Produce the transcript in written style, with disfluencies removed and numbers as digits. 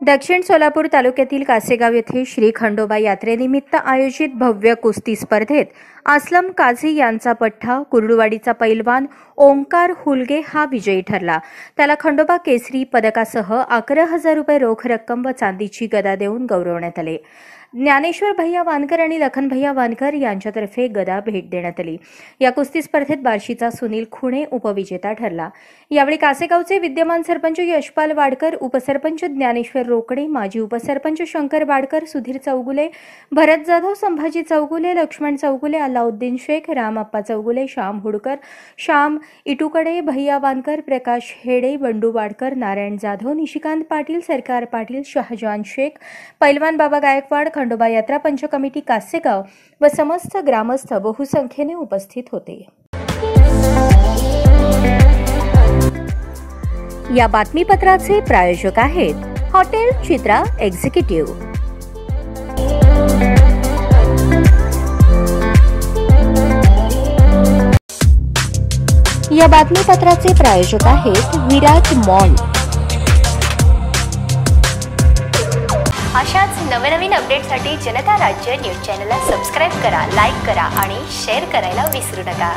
दक्षिण सोलापूर तालुक्यातील कासेगाव येथे श्री खंडोबा यात्रेनिमित्त आयोजित भव्य कुस्ती स्पर्धेत असलम काझी यांचा पठ्ठा कुर्डुवाडीचा पैलवान ओंकार हुलगे हा विजयी ठरला। त्याला खंडोबा केसरी पदकासह 11,000 रुपये रोख रक्कम व चांदीची गदा देऊन गौरवण्यात आले। ज्ञानेश्वर भैया वानकर आणि लखन भैया वानकर यांच्यातर्फे गदा भेट देण्यात आली। या कुस्ती स्पर्धेत बार्शीचा सुनील खुणे उपविजेता ठरला। यावेळी कासेगावचे विद्यमान सरपंच यशपाल वाडकर, उपसरपंच ज्ञानेश्वर रोकडे, माजी उपसरपंच शंकर वाडकर, सुधीर चौगुले, भरत जाधव, संभाजी चौगुले, लक्ष्मण चौगुले, अलाउद्दीन शेख, रामप्पा चौगुले, श्याम हुडकर, श्याम इटुकडे, भैया वानकर, प्रकाश हेडे, बंडू वाडकर, नारायण जाधव, निशिकांत पाटील, सरकार पाटील, शहजान शेख, पैलवान बाबा गायकवाड, खंडोबा यात्रा पंच कमिटी कासेगाव व समस्त ग्रामस्थ बहुसंख्येने उपस्थित होते। या बातमीपत्राचे प्रायोजक आहेत हॉटेल चित्रा एक्झिक्युटिव्ह। या बातमीपत्राचे प्रायोजक आहेत विराज मॉल। अशाच नवनवीन अपडेटसाठी जनता राज्य न्यूज चॅनलला सबस्क्राइब करा, लाईक करा आणि शेअर करायला विसरू नका।